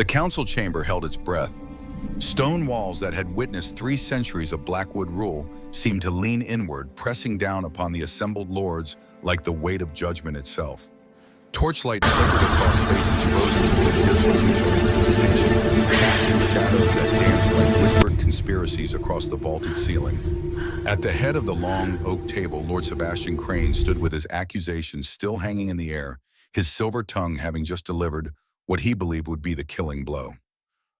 The council chamber held its breath. Stone walls that had witnessed 3 centuries of Blackwood rule seemed to lean inward, pressing down upon the assembled lords like the weight of judgment itself. Torchlight flickered across faces frozen with disbelief and anticipation, casting shadows that danced like whispered conspiracies across the vaulted ceiling. At the head of the long oak table, Lord Sebastian Crane stood with his accusations still hanging in the air, his silver tongue having just delivered what he believed would be the killing blow.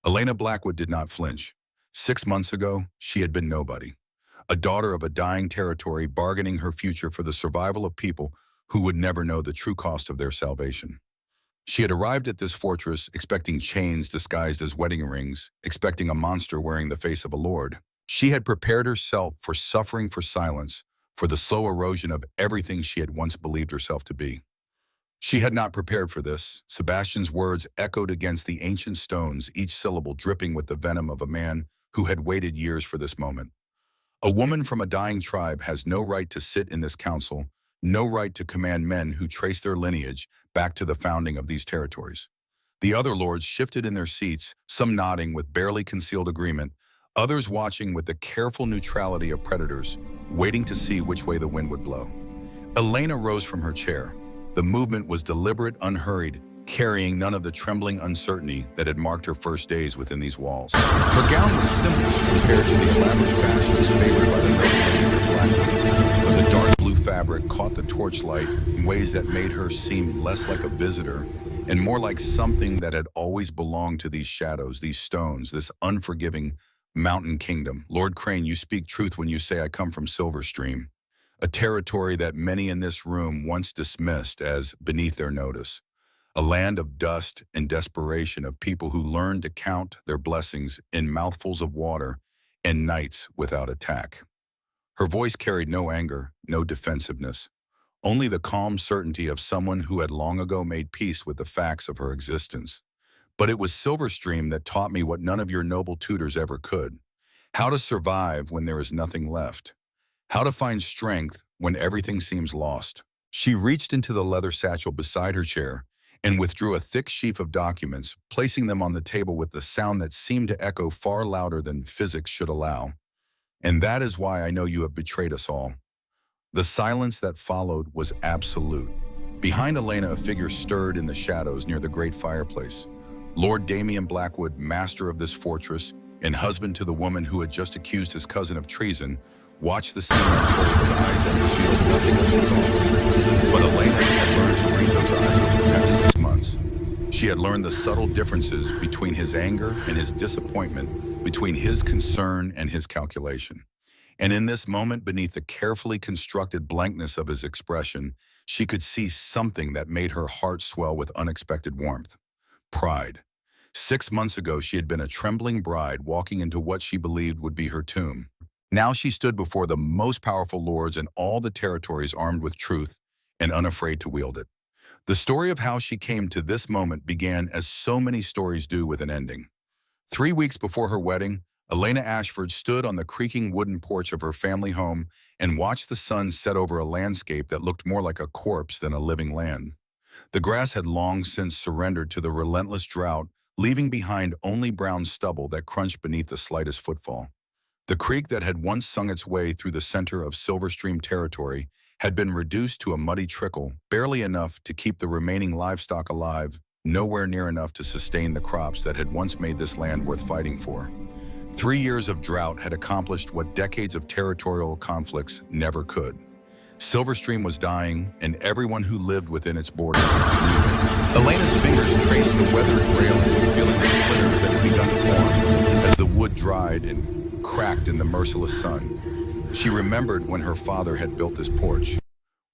Elena Blackwood did not flinch. 6 months ago, she had been nobody. A daughter of a dying territory bargaining her future for the survival of people who would never know the true cost of their salvation. She had arrived at this fortress expecting chains disguised as wedding rings, expecting a monster wearing the face of a lord. She had prepared herself for suffering, for silence, for the slow erosion of everything she had once believed herself to be. She had not prepared for this. Sebastian's words echoed against the ancient stones, each syllable dripping with the venom of a man who had waited years for this moment. A woman from a dying tribe has no right to sit in this council, no right to command men who trace their lineage back to the founding of these territories. The other lords shifted in their seats, some nodding with barely concealed agreement, others watching with the careful neutrality of predators, waiting to see which way the wind would blow. Elena rose from her chair. The movement was deliberate, unhurried, carrying none of the trembling uncertainty that had marked her first days within these walls. Her gown was simple compared to the elaborate fashions favored by the noble ladies of Blackwood, but the dark blue fabric caught the torchlight in ways that made her seem less like a visitor and more like something that had always belonged to these shadows, these stones, this unforgiving mountain kingdom. Lord Crane, you speak truth when you say I come from Silverstream, a territory that many in this room once dismissed as beneath their notice. A land of dust and desperation, of people who learned to count their blessings in mouthfuls of water and nights without attack. Her voice carried no anger, no defensiveness, only the calm certainty of someone who had long ago made peace with the facts of her existence. But it was Silverstream that taught me what none of your noble tutors ever could: how to survive when there is nothing left, how to find strength when everything seems lost. She reached into the leather satchel beside her chair and withdrew a thick sheaf of documents, placing them on the table with the sound that seemed to echo far louder than physics should allow. And that is why I know you have betrayed us all. The silence that followed was absolute. Behind Elena, a figure stirred in the shadows near the great fireplace. Lord Damien Blackwood, master of this fortress and husband to the woman who had just accused his cousin of treason, watched the scene unfold with eyes that revealed nothing of his thoughts. But Elena had learned to read those eyes over the past 6 months. She had learned the subtle differences between his anger and his disappointment, between his concern and his calculation. And in this moment, beneath the carefully constructed blankness of his expression, she could see something that made her heart swell with unexpected warmth: pride. 6 months ago, she had been a trembling bride walking into what she believed would be her tomb. Now she stood before the most powerful lords in all the territories, armed with truth and unafraid to wield it. The story of how she came to this moment began as so many stories do, with an ending. 3 weeks before her wedding, Elena Ashford stood on the creaking wooden porch of her family home and watched the sun set over a landscape that looked more like a corpse than a living land. The grass had long since surrendered to the relentless drought, leaving behind only brown stubble that crunched beneath the slightest footfall. The creek that had once sung its way through the center of Silverstream territory had been reduced to a muddy trickle, barely enough to keep the remaining livestock alive, nowhere near enough to sustain the crops that had once made this land worth fighting for. 3 years of drought had accomplished what decades of territorial conflicts never could. Silverstream was dying, and everyone who lived within its borders knew it. Elena's fingers traced the weathered railing, feeling the splinters that had begun to form as the wood dried and cracked in the merciless sun. She remembered when her father had built this porch,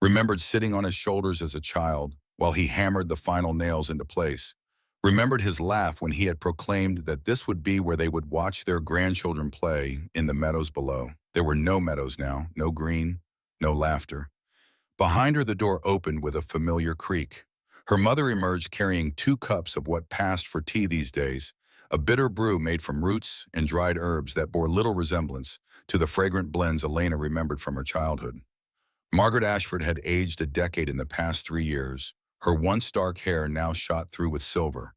remembered sitting on his shoulders as a child while he hammered the final nails into place, remembered his laugh when he had proclaimed that this would be where they would watch their grandchildren play, in the meadows below. There were no meadows now, no green, no laughter. Behind her, the door opened with a familiar creak. Her mother emerged carrying 2 cups of what passed for tea these days, a bitter brew made from roots and dried herbs that bore little resemblance to the fragrant blends Elena remembered from her childhood. Margaret Ashford had aged a decade in the past 3 years, her once dark hair now shot through with silver.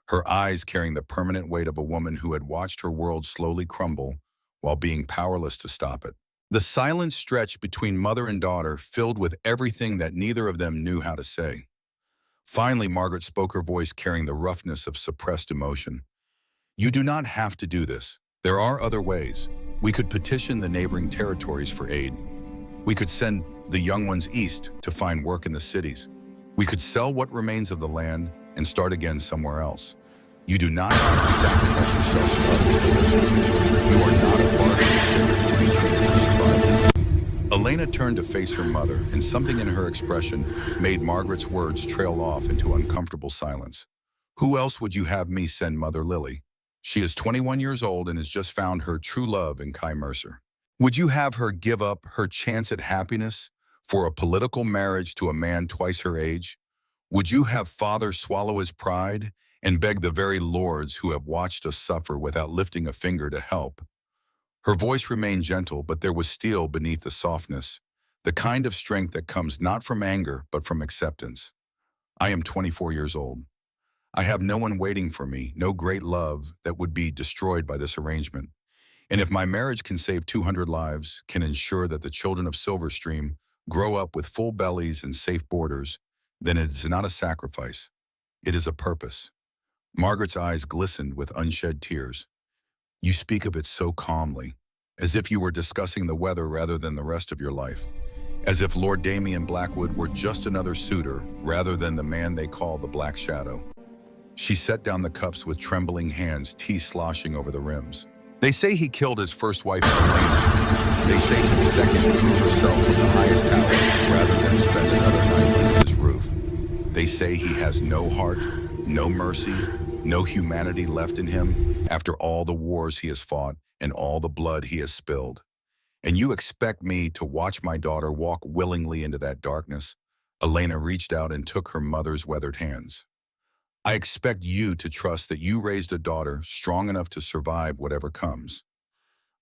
her eyes carrying the permanent weight of a woman who had watched her world slowly crumble while being powerless to stop it. The silence stretched between mother and daughter, filled with everything that neither of them knew how to say. Finally, Margaret spoke, her voice carrying the roughness of suppressed emotion. "You do not have to do this. There are other ways. We could petition the neighboring territories for aid. We could send the young ones east to find work in the cities. We could sell what remains of the land and start again somewhere else. You do not have to sacrifice yourself to us. You are not a bargain to be treated for survival." Elena turned to face her mother, and something in her expression made Margaret's words trail off into uncomfortable silence. "Who else would you have me send Mother Lily? She is 21 years old and has just found her true love in Kai Mercer. Would you have her give up her chance at happiness for a political marriage to a man twice her age? Would you have father swallow his pride and beg the very lords who have watched us suffer without lifting a finger to help?" Her voice remained gentle, but there was steel beneath the softness, the kind of strength that comes not from anger, but from acceptance. "I am 24 years old. I have no one waiting for me, no great love that would be destroyed by this arrangement. And if my marriage can save 200 lives, can ensure that the children of Silverstream grow up with full bellies and safe borders, then it is not a sacrifice. It is a purpose." Margaret's eyes glistened with unshed tears. "You speak of it so calmly, as if you were discussing the weather rather than the rest of your life, as if Lord Damien Blackwood were just another suitor rather than the man they call the Black Shadow." She set down the cups with trembling hands, tea sloshing over the rims. "They say he killed his first wife, Elena. They say his second threw herself from the highest tower rather than spend another night under his roof. They say he has no heart, no mercy, no humanity left in him after all the wars he has fought and all the blood he has spilled. And you expect me to watch my daughter walk willingly into that darkness?" Elena reached out and took her mother's weathered hands. "I expect you to trust that you raised a daughter strong enough to survive whatever comes.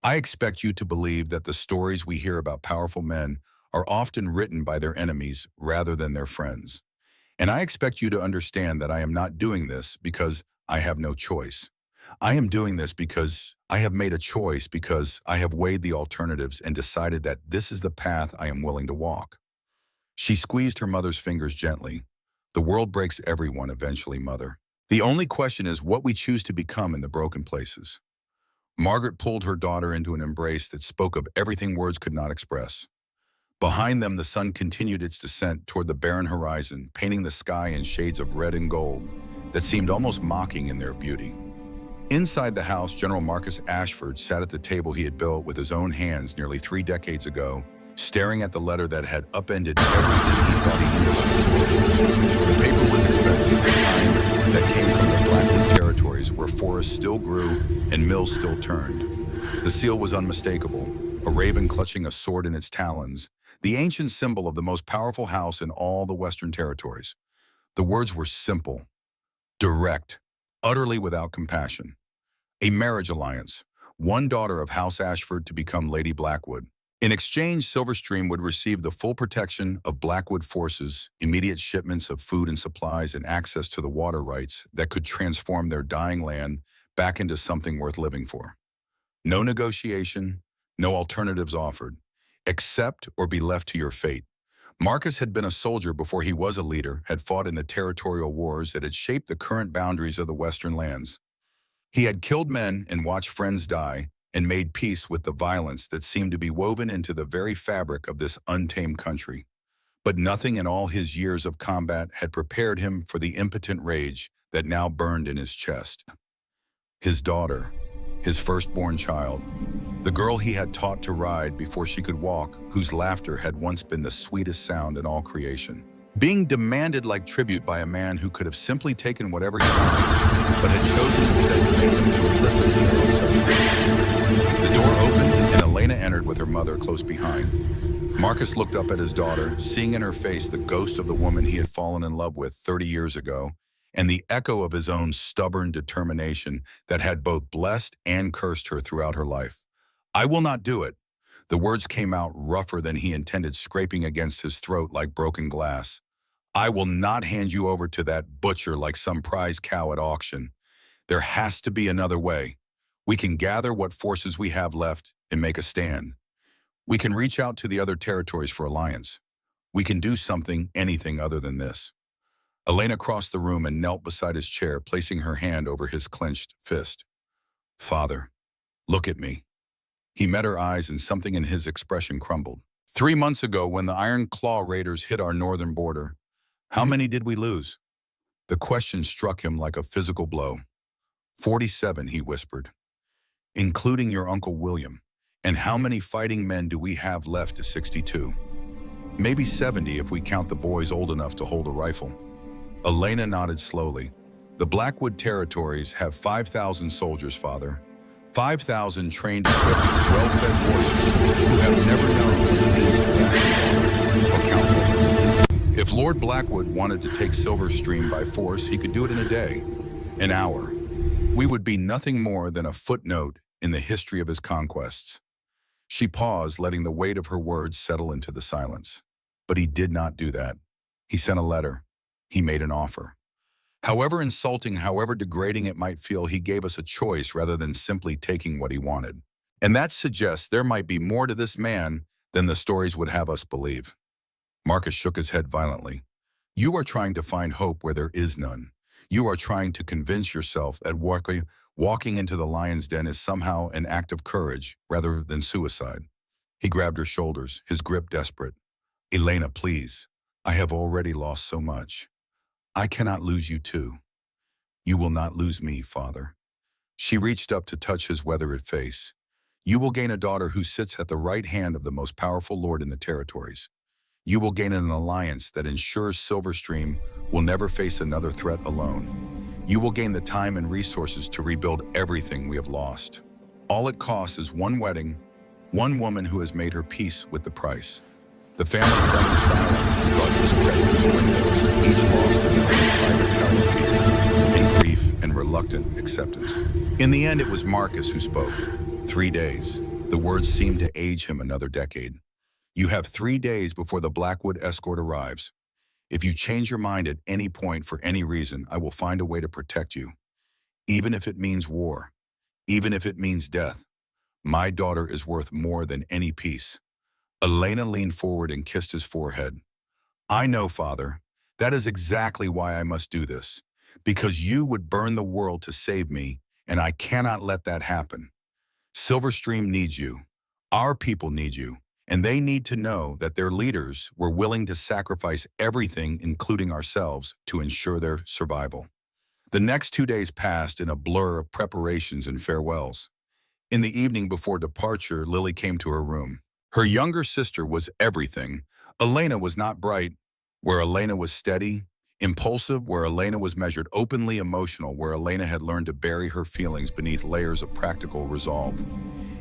I expect you to believe that the stories we hear about powerful men are often written by their enemies rather than their friends. And I expect you to understand that I am not doing this because I have no choice. I am doing this because I have made a choice, because I have weighed the alternatives and decided that this is the path I am willing to walk." She squeezed her mother's fingers gently. "The world breaks everyone eventually, Mother. The only question is what we choose to become in the broken places." Margaret pulled her daughter into an embrace that spoke of everything words could not express. Behind them, the sun continued its descent toward the barren horizon, painting the sky in shades of red and gold that seemed almost mocking in their beauty. Inside the house, General Marcus Ashford sat at the table he had built with his own hands nearly 3 decades ago, staring at the letter that had upended everything he thought he knew about the world. The paper was expensive, the kind that came from the Blackwood territories where forests still grew and mills still turned. The seal was unmistakable, a raven clutching a sword in its talons, the ancient symbol of the most powerful house in all the Western territories. The words were simple, direct, utterly without compassion. A marriage alliance, one daughter of House Ashford to become Lady Blackwood. In exchange, Silverstream would receive the full protection of Blackwood forces, immediate shipments of food and supplies, and access to the water rights that could transform their dying land back into something worth living for. No negotiation, no alternatives offered. Accept or be left to your fate. Marcus had been a soldier before he was a leader, had fought in the territorial wars that had shaped the current boundaries of the Western lands. He had killed men and watched friends die, and made peace with the violence that seemed to be woven into the very fabric of this untamed country. But nothing in all his years of combat had prepared him for the impotent rage that now burned in his chest. His daughter, his firstborn child, the girl he had taught to ride before she could walk, whose laughter had once been the sweetest sound in all creation, being demanded like tribute by a man who could have simply taken whatever he wanted, but had chosen instead to make them complicit in no such thing. The door opened, and Elena entered with her mother close behind. Marcus looked up at his daughter, seeing in her face the ghost of the woman he had fallen in love with 30 years ago, and the echo of his own stubborn determination that had both blessed and cursed her throughout her life. "I will not do it." The words came out rougher than he intended, scraping against his throat like broken glass. "I will not hand you over to that butcher like some prize cow at auction. There has to be another way. We can gather what forces we have left and make a stand. We can reach out to the other territories for alliance. We can do something, anything other than this. Elena crossed the room and knelt beside his chair, placing her hand over his clenched fist. Father, look at me. He met her eyes and something in his expression crumbled. 3 months ago, when the Iron Claw Raiders hit our northern border, how many did we lose? The question struck him like a physical blow. 47, he whispered, including your Uncle William. And how many fighting men do we have left to 62? Maybe 70 if we count the boys old enough to hold a rifle. Elena nodded slowly. The Blackwood territories have 5,000 soldiers, Father. 5,000 trained, equipped, well-fed warriors who have never known what it means to battle or count bullets. If Lord Blackwood wanted to take Silverstream by force, he could do it in a day, an hour. We would be nothing more than a footnote in the history of his conquests. She paused, letting the weight of her words settle into the silence. But he did not do that. He sent a letter. He made an offer. However insulting, however degrading it might feel, he gave us a choice rather than simply taking what he wanted. And that suggests there might be more to this man than the stories would have us believe. Marcus shook his head violently. You are trying to find hope where there is none. You are trying to convince yourself that walking into the lion's den is somehow an act of courage rather than suicide. He grabbed her shoulders, his grip desperate. Elena, please. I have already lost so much. I cannot lose you too. You will not lose me, Father. She reached up to touch his weathered face. You will gain a daughter who sits at the right hand of the most powerful lord in the territories. You will gain an alliance that ensures Silverstream will never face another threat alone. You will gain the time and resources to rebuild everything we have lost. All it costs is one wedding, one woman who has made her peace with the price. The family sat in silence as darkness crept through the windows, each lost in their own private hell of fear, in grief and reluctant acceptance. In the end, it was Marcus who spoke. 3 days. The words seemed to age him another decade. You have 3 days before the Blackwood escort arrives. If you change your mind at any point for any reason, I will find a way to protect you. Even if it means war, even if it means death, my daughter is worth more than any peace. Elena leaned forward and kissed his forehead. I know, Father. That is exactly why I must do this. Because you would burn the world to save me, and I cannot let that happen. Silverstream needs you. Our people need you. And they need to know that their leaders were willing to sacrifice everything, including ourselves, to ensure their survival. The next 2 days passed in a blur of preparations and farewells. In the evening before departure, Lily came to her room. Her younger sister was everything. Elena was not bright, where Elena was steady, impulsive, where Elena was measured, openly emotional, where Elena had learned to bury her feelings beneath layers of practical resolve.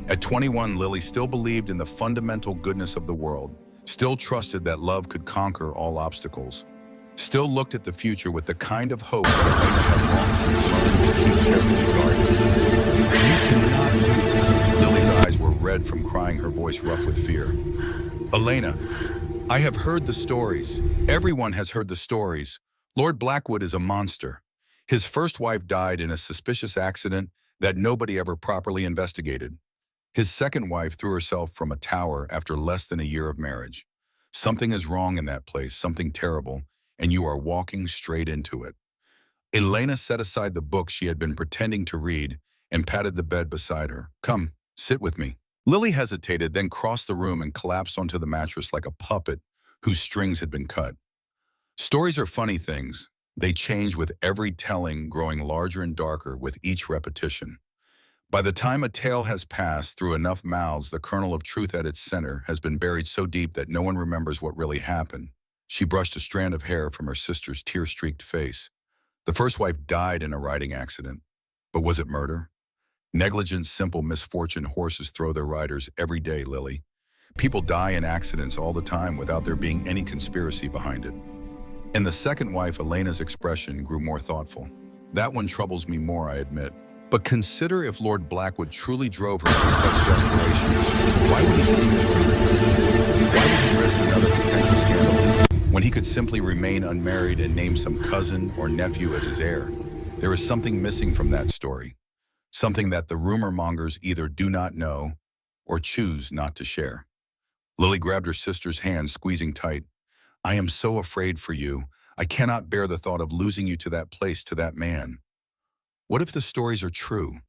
At 21, Lily still believed in the fundamental goodness of the world, still trusted that love could conquer all obstacles, still looked at the future with the kind of hope that Elena had long since learned to keep carefully guarded. You cannot do this. Lily's eyes were red from crying, her voice rough with fear. Elena, I have heard the stories. Everyone has heard the stories. Lord Blackwood is a monster. His first wife died in a suspicious accident that nobody ever properly investigated. His second wife threw herself from a tower after less than a year of marriage. Something is wrong in that place, something terrible, and you are walking straight into it. Elena set aside the book she had been pretending to read and patted the bed beside her. Come, sit with me. Lily hesitated, then crossed the room and collapsed onto the mattress like a puppet whose strings had been cut. Stories are funny things. They change with every telling, growing larger and darker with each repetition. By the time a tale has passed through enough mouths, the kernel of truth at its center has been buried so deep that no one remembers what really happened. She brushed a strand of hair from her sister's tear-streaked face. The first wife died in a riding accident. But was it murder? Negligent, simple misfortune. Horses throw their riders every day, Lily. People die in accidents all the time without there being any conspiracy behind it. In the second wife, Elena's expression grew more thoughtful. That one troubles me more, I admit. But consider if Lord Blackwood truly drove her to such desperation. Why would he seek to Why would he risk another potential scandal when he could simply remain unmarried and name some cousin or nephew as his heir? There is something missing from that story, something that the rumor mongers either do not know or choose not to share. Lily grabbed her sister's hand, squeezing tight. I am so afraid for you. I cannot bear the thought of losing you to that place, to that man. What if the stories are true?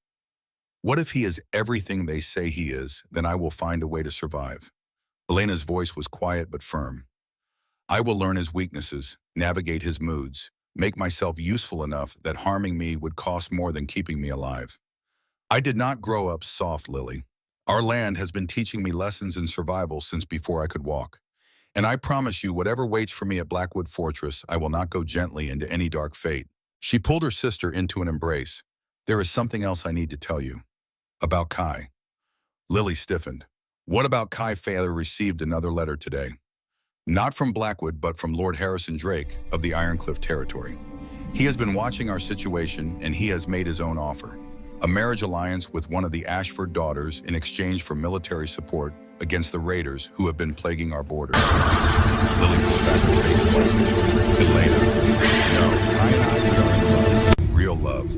What if he is everything they say he is? Then I will find a way to survive. Elena's voice was quiet but firm. I will learn his weaknesses, navigate his moods, make myself useful enough that harming me would cost more than keeping me alive. I did not grow up soft, Lily. Our land has been teaching me lessons in survival since before I could walk. And I promise you, whatever waits for me at Blackwood Fortress, I will not go gently into any dark fate. She pulled her sister into an embrace. There is something else I need to tell you. About Kai. Lily stiffened. What about Kai? Father received another letter today. Not from Blackwood, but from Lord Harrison Drake of the Ironcliff territory. He has been watching our situation and he has made his own offer. A marriage alliance with one of the Ashford daughters in exchange for military support against the raiders who have been plaguing our borders. Lily pulled back her face white. Elena, no, Kai and I are in love. Real love.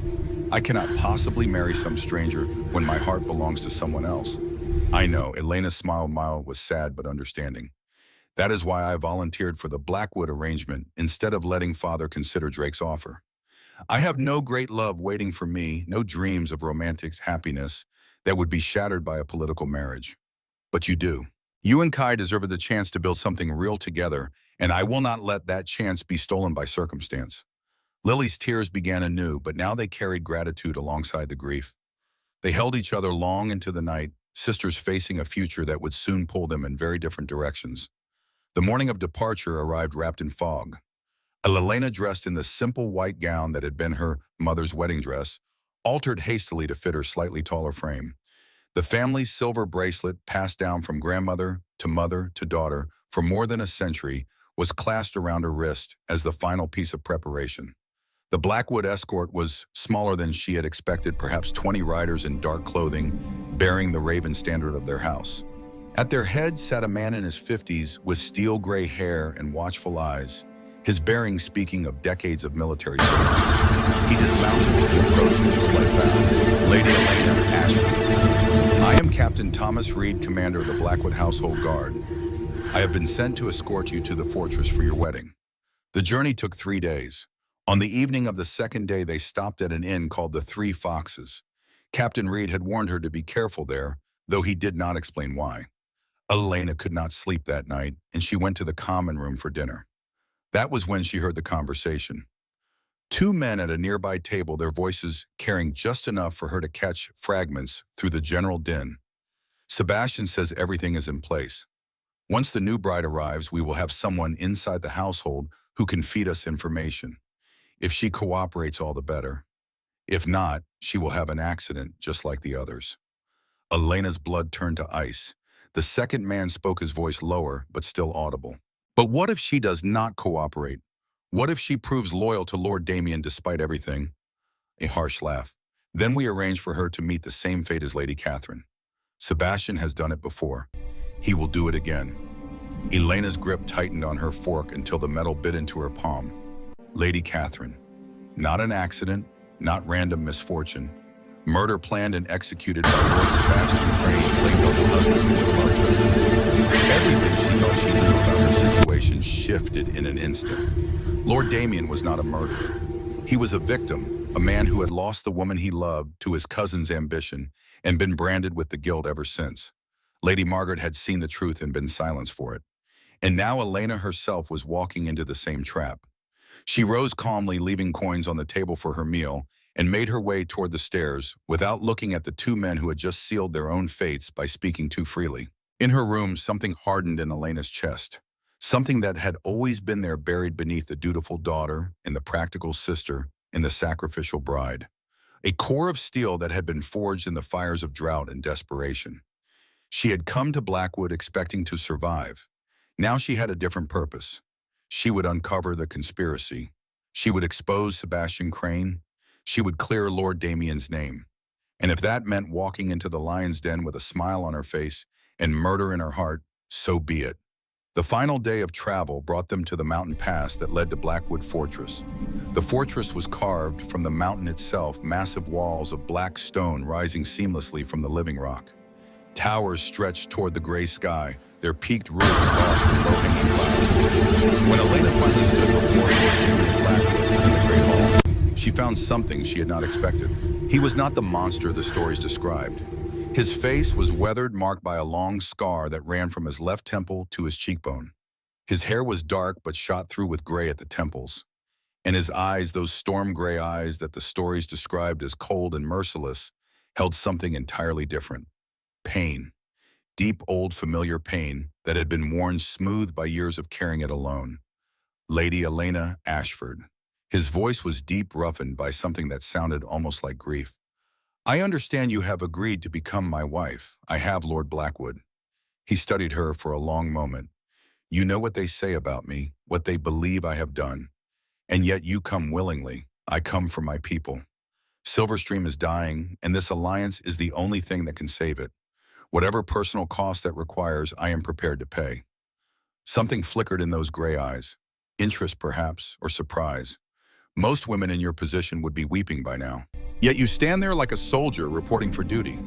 I cannot possibly marry some stranger when my heart belongs to someone else. I know, Elena's smile was sad but understanding. That is why I volunteered for the Blackwood arrangement instead of letting Father consider Drake's offer. I have no great love waiting for me, no dreams of romantic happiness that would be shattered by a political marriage. But you do. You and Kai deserve the chance to build something real together, and I will not let that chance be stolen by circumstance. Lily's tears began anew, but now they carried gratitude alongside the grief. They held each other long into the night, sisters facing a future that would soon pull them in very different directions. The morning of departure arrived wrapped in fog. Elena, dressed in the simple white gown that had been her mother's wedding dress, altered hastily to fit her slightly taller frame. The family's silver bracelet, passed down from grandmother to daughter for more than a century, was clasped around her wrist as the final piece of preparation. The Blackwood escort was smaller than she had expected, perhaps 20 riders in dark clothing, bearing the raven standard of their house. At their head sat a man in his 50s with steel gray hair and watchful eyes, his bearing speaking of decades of military service. He dismounted and approached with a slight bow. Lady Elena Ashford. I am Captain Thomas Reed, commander of the Blackwood Household Guard. I have been sent to escort you to the fortress for your wedding. The journey took 3 days. On the evening of the second day, they stopped at an inn called the Three Foxes. Captain Reed had warned her to be careful there, though he did not explain why. Elena could not sleep that night, and she went to the common room for dinner. That was when she heard the conversation. Two men at a nearby table, their voices carrying just enough for her to catch fragments through the general din. Sebastian says everything is in place. Once the new bride arrives, we will have someone inside the household who can feed us information. If she cooperates, all the better. If not, she will have an accident just like the others. Elena's blood turned to ice. The second man spoke, his voice lower, but still audible. But what if she does not cooperate? What if she proves loyal to Lord Damien despite everything? A harsh laugh. Then we arrange for her to meet the same fate as Lady Catherine. Sebastian has done it before. He will do it again. Elena's grip tightened on her fork until the metal bit into her palm. Lady Catherine. Not an accident, not random misfortune. Murder planned and executed by Lord Sebastian Crane, blamed on the husband who had loved her. Everything she thought she knew about her situation shifted in an instant. Lord Damien was not a murderer. He was a victim, a man who had lost the woman he loved to his cousin's ambition and been branded with the guilt ever since. Lady Margaret had seen the truth and been silenced for it. And now Elena herself was walking into the same trap. She rose calmly, leaving coins on the table for her meal, and made her way toward the stairs without looking at the two men who had just sealed their own fates by speaking too freely. In her room, something hardened in Elena's chest, something that had always been there, buried beneath the dutiful daughter and the practical sister and the sacrificial bride. A core of steel that had been forged in the fires of drought and desperation. She had come to Blackwood expecting to survive. Now she had a different purpose. She would uncover the conspiracy. She would expose Sebastian Crane. She would clear Lord Damien's name. And if that meant walking into the lion's den with a smile on her face and murder in her heart, so be it. The final day of travel brought them to the mountain pass that led to Blackwood Fortress. The fortress was carved from the mountain itself, massive walls of black stone rising seamlessly from the living rock. Towers stretched toward the gray sky, their peaked roofs lost in low-hanging clouds. When Elena finally stood before Lord Blackwood in the great hall, she found something she had not expected. He was not the monster the stories described. His face was weathered, marked by a long scar that ran from his left temple to his cheekbone. His hair was dark but shot through with gray at the temples. And his eyes, those storm gray eyes that the stories described as cold and merciless, held something entirely different. Pain. Deep, old, familiar pain that had been worn smooth by years of carrying it alone. Lady Elena Ashford. His voice was deep, roughened by something that sounded almost like grief. I understand you have agreed to become my wife. I have, Lord Blackwood. He studied her for a long moment. You know what they say about me, what they believe I have done. And yet you come willingly. I come for my people. Silverstream is dying, and this alliance is the only thing that can save it. Whatever personal cost that requires, I am prepared to pay. Something flickered in those gray eyes. Interest, perhaps, or surprise. Most women in your position would be weeping by now. Yet you stand there like a soldier reporting for duty.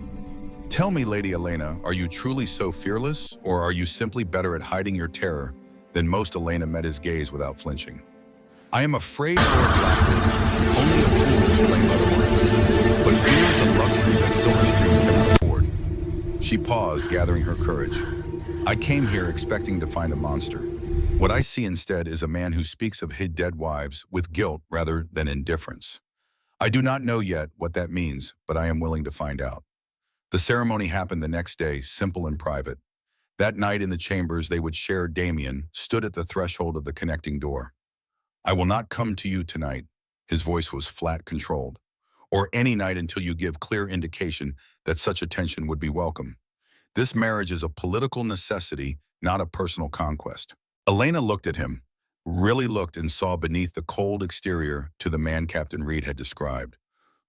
Tell me, Lady Elena, are you truly so fearless, or are you simply better at hiding your terror than most? Elena met his gaze without flinching. I am afraid, Lord Blackwood, only a fool would claim otherwise. But fear is a luxury that Silverstream cannot afford. She paused, gathering her courage. I came here expecting to find a monster. What I see instead is a man who speaks of his dead wives with guilt rather than indifference. I do not know yet what that means, but I am willing to find out. The ceremony happened the next day, simple and private. That night in the chambers they would share, Damien stood at the threshold of the connecting door. I will not come to you tonight, his voice was flat, controlled, or any night until you give clear indication that such attention would be welcome. This marriage is a political necessity, not a personal conquest. Elena looked at him, really looked, and saw beneath the cold exterior to the man Captain Reed had described.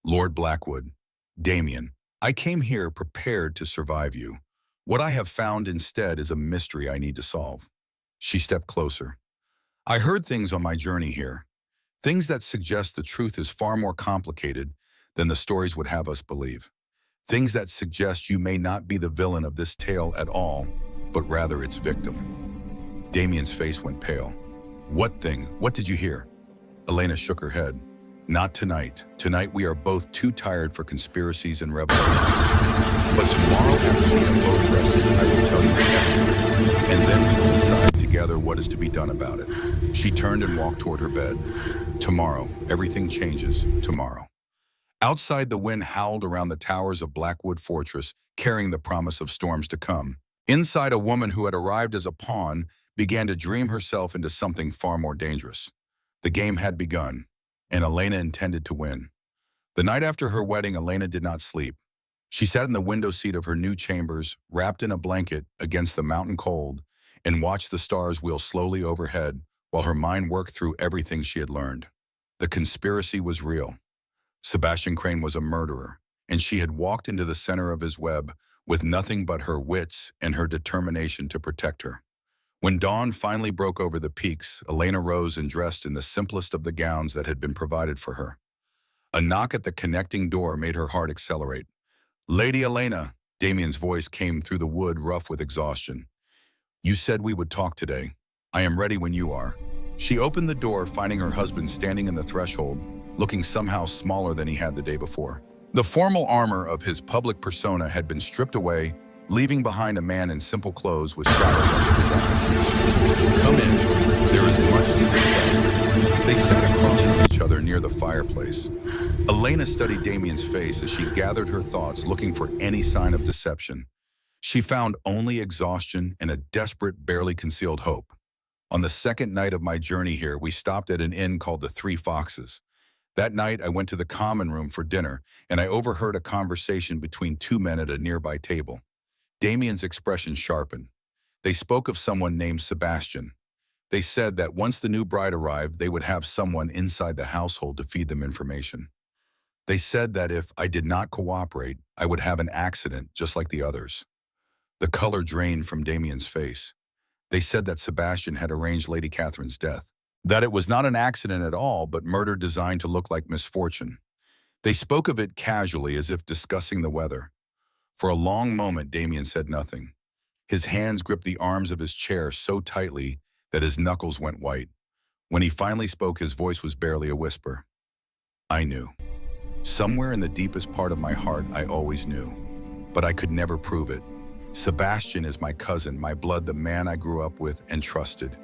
Lord Blackwood, Damien, I came here prepared to survive you. What I have found instead is a mystery I need to solve. She stepped closer. I heard things on my journey here, things that suggest the truth is far more complicated than the stories would have us believe. Things that suggest you may not be the villain of this tale at all, but rather its victim. Damien's face went pale. What thing? What did you hear? Elena shook her head. Not tonight. Tonight we are both too tired for conspiracies and revelations. But tomorrow after we have both rested, I will tell you everything. And then we will decide together what is to be done about it. She turned and walked toward her bed. Tomorrow, everything changes. Tomorrow. Outside, the wind howled around the towers of Blackwood Fortress, carrying the promise of storms to come. Inside, a woman who had arrived as a pawn began to dream herself into something far more dangerous. The game had begun, and Elena intended to win. The night after her wedding, Elena did not sleep. She sat in the window seat of her new chambers, wrapped in a blanket against the mountain cold, and watched the stars wheel slowly overhead while her mind worked through everything she had learned. The conspiracy was real. Sebastian Crane was a murderer, and she had walked into the center of his web with nothing but her wits and her determination to protect her. When dawn finally broke over the peaks, Elena rose and dressed in the simplest of the gowns that had been provided for her. A knock at the connecting door made her heart accelerate. Lady Elena, Damien's voice came through the wood, rough with exhaustion. You said we would talk today. I am ready when you are. She opened the door, finding her husband standing in the threshold, looking somehow smaller than he had the day before. The formal armor of his public persona had been stripped away, leaving behind a man in simple clothes with shadows under his eyes. Come in. There is much to discuss. They sat across from each other near the fireplace. Elena studied Damien's face as she gathered her thoughts, looking for any sign of deception. She found only exhaustion and a desperate, barely concealed hope. On the second night of my journey here, we stopped at an inn called the Three Foxes. That night, I went to the common room for dinner, and I overheard a conversation between two men at a nearby table. Damien's expression sharpened. They spoke of someone named Sebastian. They said that once the new bride arrived, they would have someone inside the household to feed them information. They said that if I did not cooperate, I would have an accident just like the others. The color drained from Damien's face. They said that Sebastian had arranged Lady Catherine's death, that it was not an accident at all, but murder designed to look like misfortune. They spoke of it casually as if discussing the weather. For a long moment, Damien said nothing. His hands gripped the arms of his chair so tightly that his knuckles went white. When he finally spoke, his voice was barely a whisper. I knew. Somewhere in the deepest part of my heart, I always knew. But I could never prove it. Sebastian is my cousin, my blood, the man I grew up with and trusted.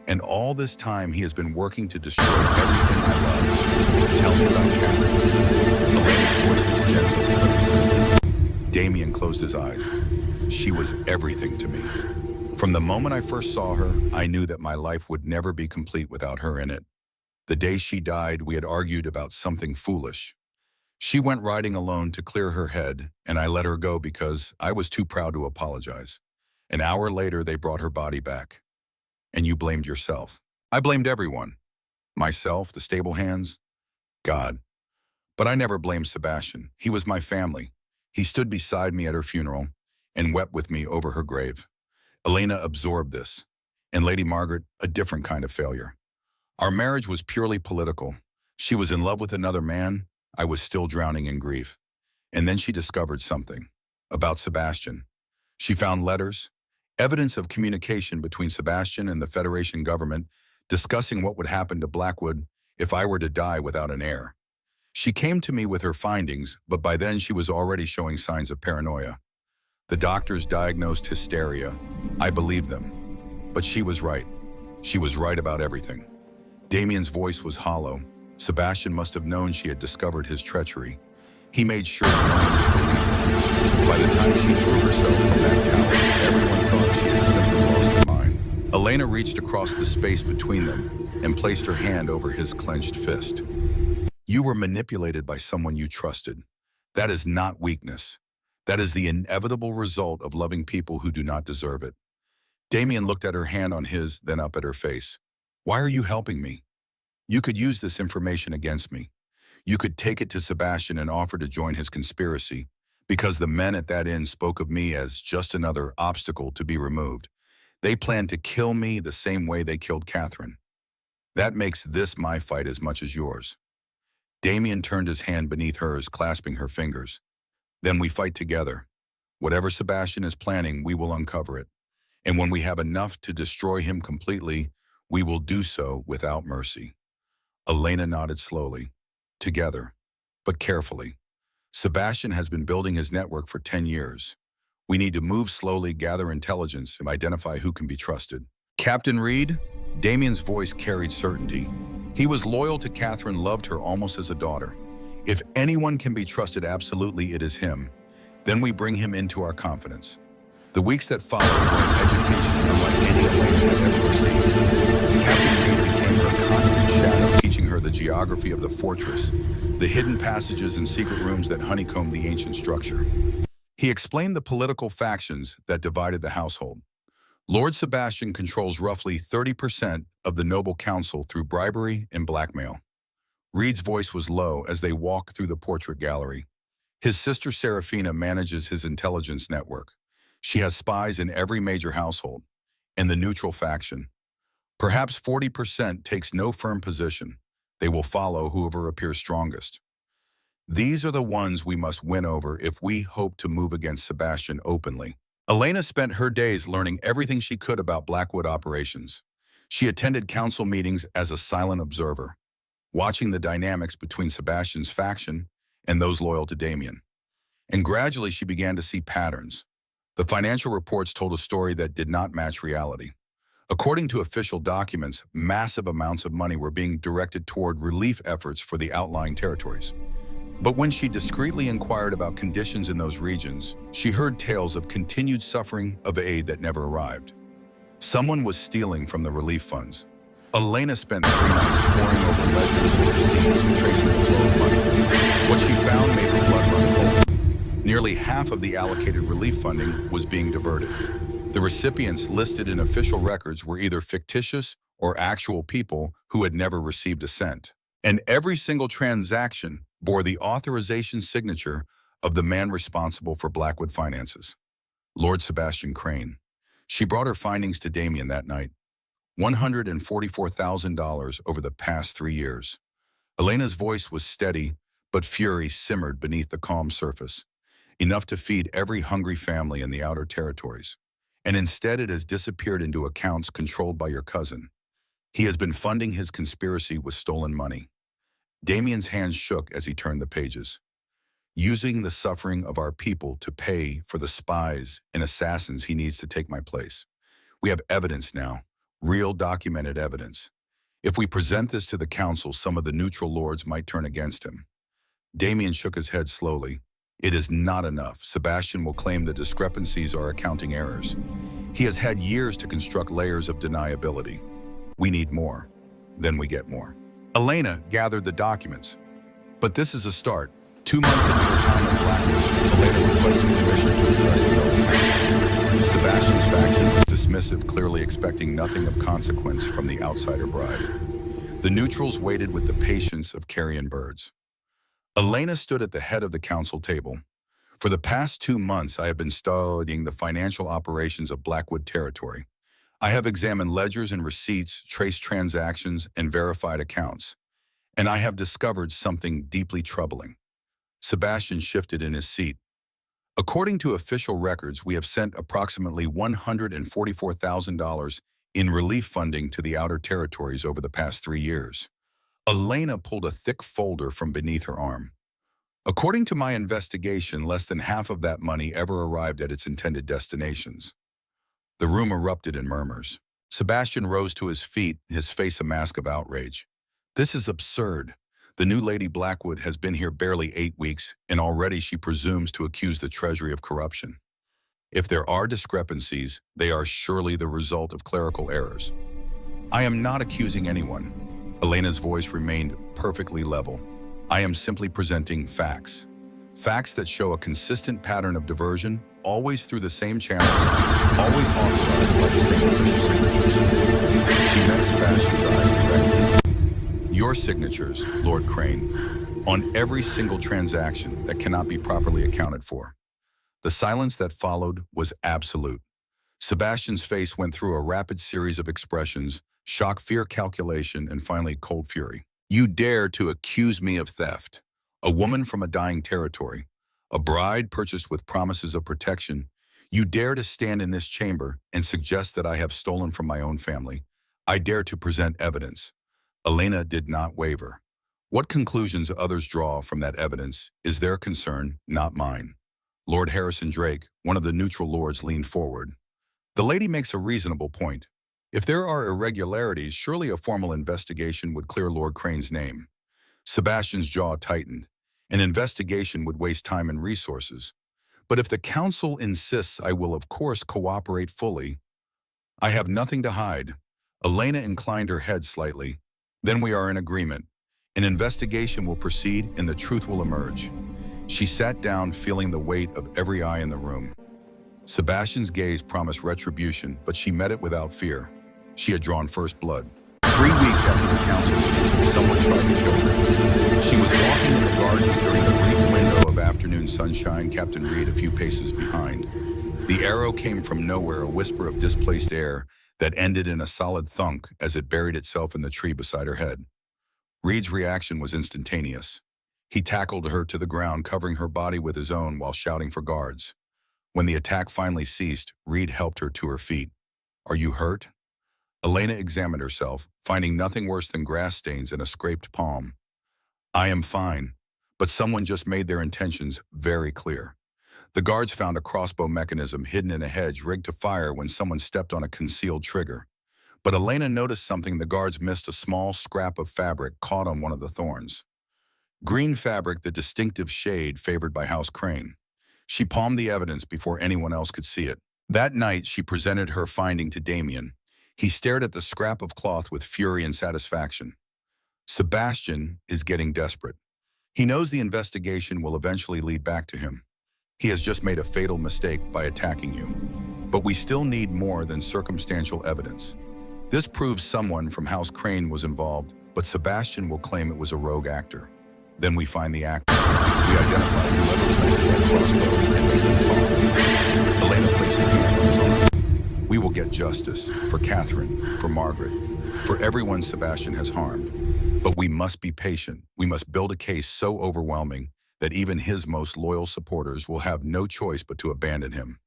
And all this time, he has been working to destroy everything I love. Tell me about Catherine. Elena's voice was gentle but insistent. Damien closed his eyes. She was everything to me. From the moment I first saw her, I knew that my life would never be complete without her in it. The day she died, we had argued about something foolish. She went riding alone to clear her head, and I let her go because I was too proud to apologize. An hour later, they brought her body back. And you blamed yourself. I blamed everyone. Myself, the stable hands, God. But I never blamed Sebastian. He was my family. He stood beside me at her funeral and wept with me over her grave. Elena absorbed this, and Lady Margaret, a different kind of failure. Our marriage was purely political. She was in love with another man. I was still drowning in grief. And then she discovered something about Sebastian. She found letters, evidence of communication between Sebastian and the Federation government discussing what would happen to Blackwood if I were to die without an heir. She came to me with her findings, but by then she was already showing signs of paranoia. The doctors diagnosed hysteria. I believed them. But she was right. She was right about everything. Damien's voice was hollow. Sebastian must have known she had discovered his treachery. He made sure no one would believe her. By the time she threw herself from that tower, everyone thought she had simply lost her mind. Elena reached across the space between them and placed her hand over his clenched fist. You were manipulated by someone you trusted. That is not weakness. That is the inevitable result of loving people who do not deserve it. Damien looked at her hand on his, then up at her face. Why are you helping me? You could use this information against me. You could take it to Sebastian and offer to join his conspiracy, because the men at that inn spoke of me as just another obstacle to be removed. They planned to kill me the same way they killed Catherine. That makes this my fight as much as yours. Damien turned his hand beneath hers, clasping her fingers. Then we fight together. Whatever Sebastian is planning, we will uncover it. And when we have enough to destroy him completely, we will do so without mercy. Elena nodded slowly. Together, but carefully. Sebastian has been building his network for 10 years. We need to move slowly, gather intelligence, and identify who can be trusted. Captain Reed? Damien's voice carried certainty. He was loyal to Catherine, loved her almost as a daughter. If anyone can be trusted absolutely, it is him. Then we bring him into our confidence. The weeks that followed were an education unlike any Elena had ever received. Captain Reed became her constant shadow, teaching her the geography of the fortress, the hidden passages and secret rooms that honeycombed the ancient structure. He explained the political factions that divided the household. Lord Sebastian controls roughly 30% of the noble council through bribery and blackmail. Reed's voice was low as they walked through the portrait gallery. His sister Serafina manages his intelligence network. She has spies in every major household, and the neutral faction. Perhaps 40% takes no firm position. They will follow whoever appears strongest. These are the ones we must win over if we hope to move against Sebastian openly. Elena spent her days learning everything she could about Blackwood operations. She attended council meetings as a silent observer, watching the dynamics between Sebastian's faction and those loyal to Damien. And gradually she began to see patterns. The financial reports told a story that did not match reality. According to official documents, massive amounts of money were being directed toward relief efforts for the outlying territories. But when she discreetly inquired about conditions in those regions, she heard tales of continued suffering, of aid that never arrived. Someone was stealing from the relief funds. Elena spent 3 nights poring over ledgers and receipts, tracing the flow of money. What she found made her blood run cold. Nearly half of the allocated relief funding was being diverted. The recipients listed in official records were either fictitious or actual people who had never received a cent. And every single transaction bore the authorization signature of the man responsible for Blackwood finances, Lord Sebastian Crane. She brought her findings to Damien that night. $144,000 over the past 3 years. Elena's voice was steady, but fury simmered beneath the calm surface, enough to feed every hungry family in the outer territories. And instead it has disappeared into accounts controlled by your cousin. He has been funding his conspiracy with stolen money. Damien's hands shook as he turned the pages. Using the suffering of our people to pay for the spies and assassins he needs to take my place. We have evidence now, real documented evidence. If we present this to the council, some of the neutral lords might turn against him. Damien shook his head slowly. It is not enough. Sebastian will claim the discrepancies are accounting errors. He has had years to construct layers of deniability. We need more. Then we get more. Elena gathered the documents. But this is a start. 2 months into her time at Blackwood, Elena requested permission to address the notification. Sebastian's faction was dismissive, clearly expecting nothing of consequence from the outsider bride. The neutrals waited with the patience of carrion birds. Elena stood at the head of the council table. For the past 2 months, I have been studying the financial operations of Blackwood territory. I have examined ledgers and receipts, traced transactions, and verified accounts. And I have discovered something deeply troubling. Sebastian shifted in his seat. According to official records, we have sent approximately $144,000 in relief funding to the outer territories over the past 3 years. Elena pulled a thick folder from beneath her arm. According to my investigation, less than half of that money ever arrived at its intended destinations. The room erupted in murmurs. Sebastian rose to his feet, his face a mask of outrage. This is absurd. The new Lady Blackwood has been here barely 8 weeks, and already she presumes to accuse the Treasury of corruption. If there are discrepancies, they are surely the result of clerical errors. I am not accusing anyone. Elena's voice remained perfectly level. I am simply presenting facts. Facts that show a consistent pattern of diversion, always through the same channels, always authorized by the same official signatures. She met Sebastian's eyes directly. Your signatures, Lord Crane, on every single transaction that cannot be properly accounted for. The silence that followed was absolute. Sebastian's face went through a rapid series of expressions, shock, fear, calculation, and finally cold fury. You dare to accuse me of theft. A woman from a dying territory, a bride purchased with promises of protection. You dare to stand in this chamber and suggest that I have stolen from my own family. I dare to present evidence. Elena did not waver. What conclusions others draw from that evidence is their concern, not mine. Lord Harrison Drake, one of the neutral lords, leaned forward. The lady makes a reasonable point. If there are irregularities, surely a formal investigation would clear Lord Crane's name. Sebastian's jaw tightened. An investigation would waste time and resources. But if the council insists, I will of course cooperate fully. I have nothing to hide. Elena inclined her head slightly. Then we are in agreement. An investigation will proceed and the truth will emerge. She sat down, feeling the weight of every eye in the room. Sebastian's gaze promised retribution, but she met it without fear. She had drawn first blood. 3 weeks after the council meeting, someone tried to kill her. She was walking in the gardens during a brief window of afternoon sunshine, Captain Reed a few paces behind. The arrow came from nowhere, a whisper of displaced air that ended in a solid thunk as it buried itself in the tree beside her head. Reed's reaction was instantaneous. He tackled her to the ground, covering her body with his own while shouting for guards. When the attack finally ceased, Reed helped her to her feet. Are you hurt? Elena examined herself, finding nothing worse than grass stains and a scraped palm. I am fine, but someone just made their intentions very clear. The guards found a crossbow mechanism hidden in a hedge rigged to fire when someone stepped on a concealed trigger. But Elena noticed something. The guards missed a small scrap of fabric caught on one of the thorns. Green fabric, the distinctive shade favored by House Crane. She palmed the evidence before anyone else could see it. That night, she presented her finding to Damien. He stared at the scrap of cloth with fury and satisfaction. Sebastian is getting desperate. He knows the investigation will eventually lead back to him. He has just made a fatal mistake by attacking you. But we still need more than circumstantial evidence. This proves someone from House Crane was involved, but Sebastian will claim it was a rogue actor. Then we find the actor. We identify whoever planted that crossbow and make them talk. Elena placed her hand on his arm. We will want justice for Catherine, for Margaret, for everyone Sebastian has harmed. But we must be patient. We must build a case so overwhelming that even his most loyal supporters will have no choice but to abandon him.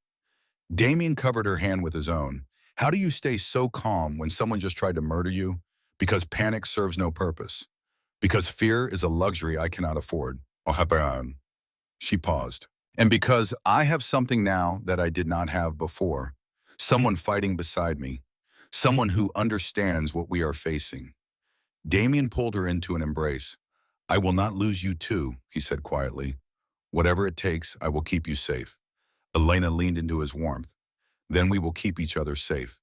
Damien covered her hand with his own. How do you stay so calm when someone just tried to murder you? Because panic serves no purpose. Because fear is a luxury I cannot afford. She paused. And because I have something now that I did not have before. Someone fighting beside me. Someone who understands what we are facing. Damien pulled her into an embrace. I will not lose you too, he said quietly. Whatever it takes, I will keep you safe. Elena leaned into his warmth. Then we will keep each other safe.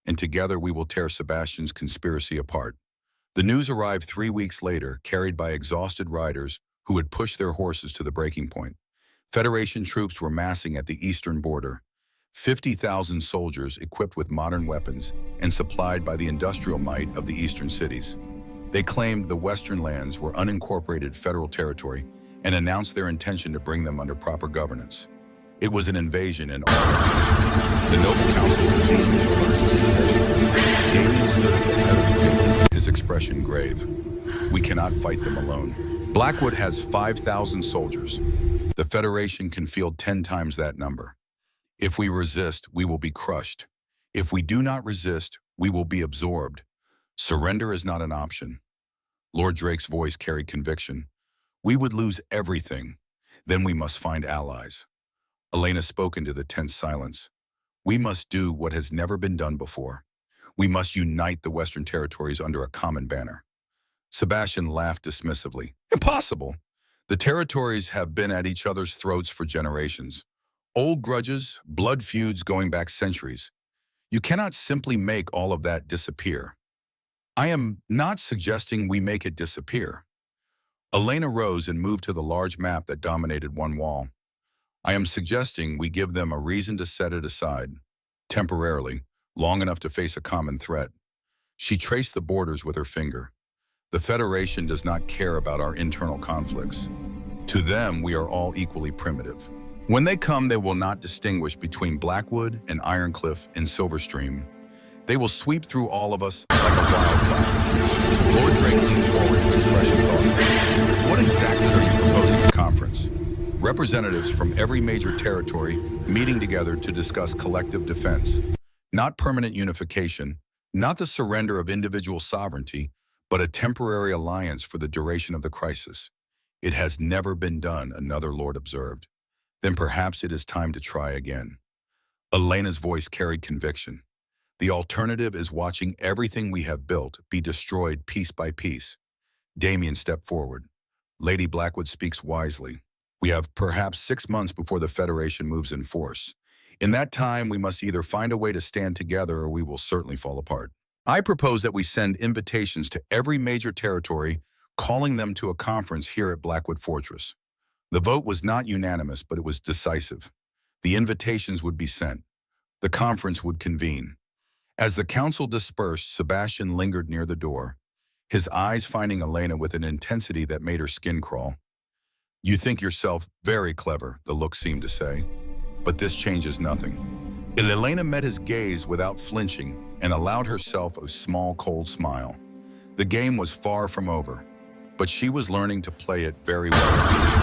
And together we will tear Sebastian's conspiracy apart. The news arrived 3 weeks later, carried by exhausted riders who had pushed their horses to the breaking point. Federation troops were massing at the eastern border. 50,000 soldiers equipped with modern weapons and supplied by the industrial might of the eastern cities. They claimed the western lands were unincorporated federal territory and announced their intention to bring them under proper governance. It was an invasion in all. The noble council convened in emergency session. Damien stood at the head of the table, his expression grave. We cannot fight them alone. Blackwood has 5,000 soldiers. The Federation can field 10 times that number. If we resist, we will be crushed. If we do not resist, we will be absorbed. Surrender is not an option. Lord Drake's voice carried conviction. We would lose everything. Then we must find allies. Elena spoke into the tense silence. We must do what has never been done before. We must unite the Western territories under a common banner. Sebastian laughed dismissively. Impossible! The territories have been at each other's throats for generations. Old grudges, blood feuds going back centuries. You cannot simply make all of that disappear. I am not suggesting we make it disappear. Elena rose and moved to the large map that dominated one wall. I am suggesting we give them a reason to set it aside, temporarily, long enough to face a common threat. She traced the borders with her finger. The Federation does not care about our internal conflicts. To them, we are all equally primitive. When they come, they will not distinguish between Blackwood and Ironcliff and Silverstream. They will sweep through all of us like a wildfire. Lord Drake leaned forward, his expression thoughtful. What exactly are you proposing at the conference? Representatives from every major territory meeting together to discuss collective defense. Not permanent unification, not the surrender of individual sovereignty, but a temporary alliance for the duration of the crisis. It has never been done, another lord observed. Then perhaps it is time to try again. Elena's voice carried conviction. The alternative is watching everything we have built be destroyed piece by piece. Damien stepped forward. Lady Blackwood speaks wisely. We have perhaps 6 months before the Federation moves in force. In that time, we must either find a way to stand together or we will certainly fall apart. I propose that we send invitations to every major territory, calling them to a conference here at Blackwood Fortress. The vote was not unanimous, but it was decisive. The invitations would be sent. The conference would convene. As the council dispersed, Sebastian lingered near the door, his eyes finding Elena with an intensity that made her skin crawl. You think yourself very clever, the look seemed to say, but this changes nothing. Elena met his gaze without flinching and allowed herself a small, cold smile. The game was far from over, but she was learning to play it very well.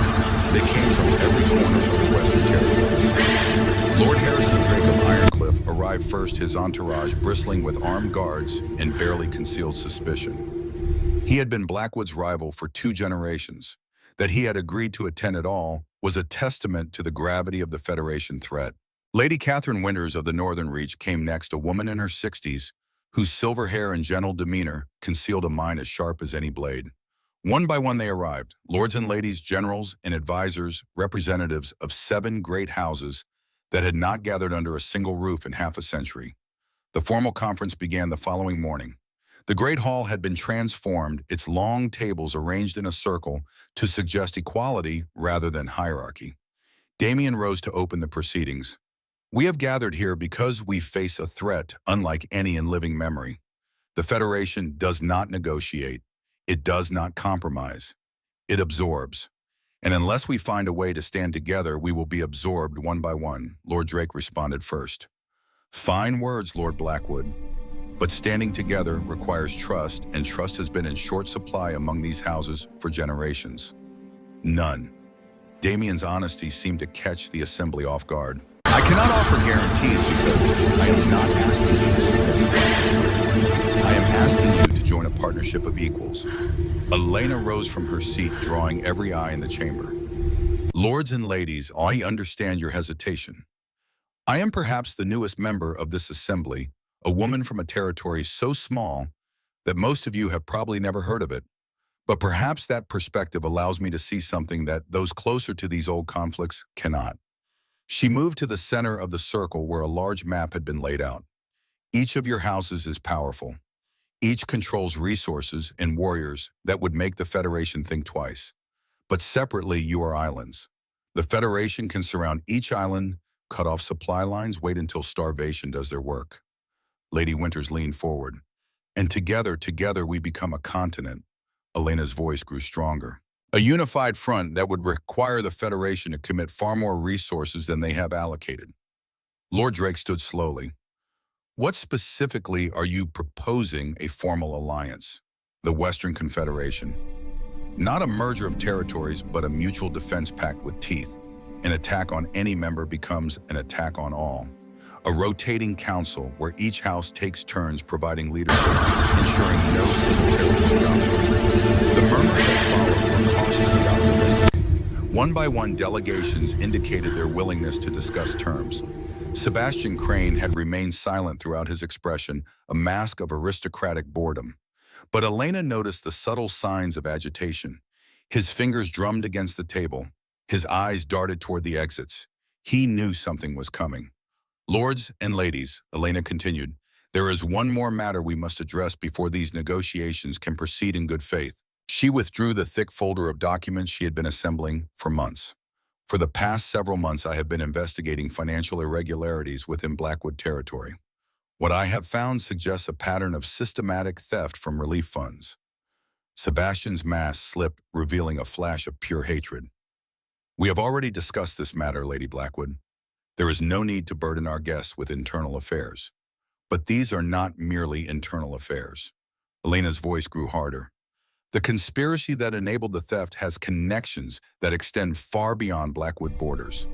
They came from every corner of the Western territories. Lord Harrison Drake of Ironcliff arrived first, his entourage bristling with armed guards and barely concealed suspicion. He had been Blackwood's rival for 2 generations. That he had agreed to attend at all was a testament to the gravity of the Federation threat. Lady Catherine Winters of the Northern Reach came next, a woman in her 60s, whose silver hair and gentle demeanor concealed a mind as sharp as any blade. One by one they arrived, lords and ladies, generals and advisors, representatives of 7 great houses that had not gathered under a single roof in half a century. The formal conference began the following morning. The great hall had been transformed, its long tables arranged in a circle to suggest equality rather than hierarchy. Damien rose to open the proceedings. We have gathered here because we face a threat unlike any in living memory. The Federation does not negotiate. It does not compromise. It absorbs. And unless we find a way to stand together, we will be absorbed one by one, Lord Drake responded first. Fine words, Lord Blackwood, but standing together requires trust, and trust has been in short supply among these houses for generations. None. Damien's honesty seemed to catch the assembly off guard. I cannot offer guarantees because I am not asking you to support. I am asking you to join a partnership of equals. Elena rose from her seat, drawing every eye in the chamber. Lords and ladies, I understand your hesitation. I am perhaps the newest member of this assembly, a woman from a territory so small that most of you have probably never heard of it. But perhaps that perspective allows me to see something that those closer to these old conflicts cannot. She moved to the center of the circle where a large map had been laid out. Each of your houses is powerful. Each controls resources and warriors that would make the Federation think twice. But separately, you are islands. The Federation can surround each island, cut off supply lines, wait until starvation does their work. Lady Winters leaned forward. And together we become a continent. Elena's voice grew stronger. A unified front that would require the Federation to commit far more resources than they have allocated. Lord Drake stood slowly. What specifically are you proposing a formal alliance? The Western Confederation. Not a merger of territories, but a mutual defense pact with teeth. An attack on any member becomes an attack on all. A rotating council where each house takes turns providing leadership, ensuring no single territory dominates. The murmurs that followed were cautiously optimistic. One by one, delegations indicated their willingness to discuss terms. Sebastian Crane had remained silent throughout his expression, a mask of aristocratic boredom. But Elena noticed the subtle signs of agitation. His fingers drummed against the table. His eyes darted toward the exits. He knew something was coming. Lords and ladies, Elena continued, there is one more matter we must address before these negotiations can proceed in good faith. She withdrew the thick folder of documents she had been assembling for months. For the past several months, I have been investigating financial irregularities within Blackwood territory. What I have found suggests a pattern of systematic theft from relief funds. Sebastian's mask slipped, revealing a flash of pure hatred. We have already discussed this matter, Lady Blackwood. There is no need to burden our guests with internal affairs. But these are not merely internal affairs. Elena's voice grew harder. The conspiracy that enabled the theft has connections that extend far beyond Blackwood borders.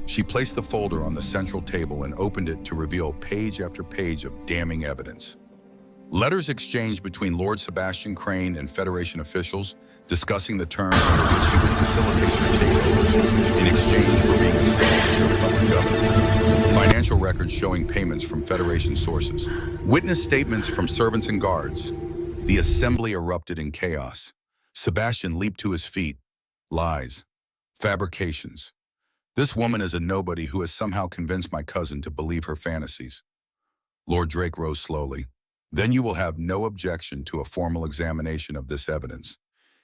She placed the folder on the central table and opened it to reveal page after page of damning evidence. Letters exchanged between Lord Sebastian Crane and Federation officials discussing the terms under which he would facilitate their takeover in exchange for being installed as their puppet governor. Financial records showing payments from Federation sources. Witness statements from servants and guards. The assembly erupted in chaos. Sebastian leaped to his feet. Lies. Fabrications. This woman is a nobody who has somehow convinced my cousin to believe her fantasies. Lord Drake rose slowly. Then you will have no objection to a formal examination of this evidence.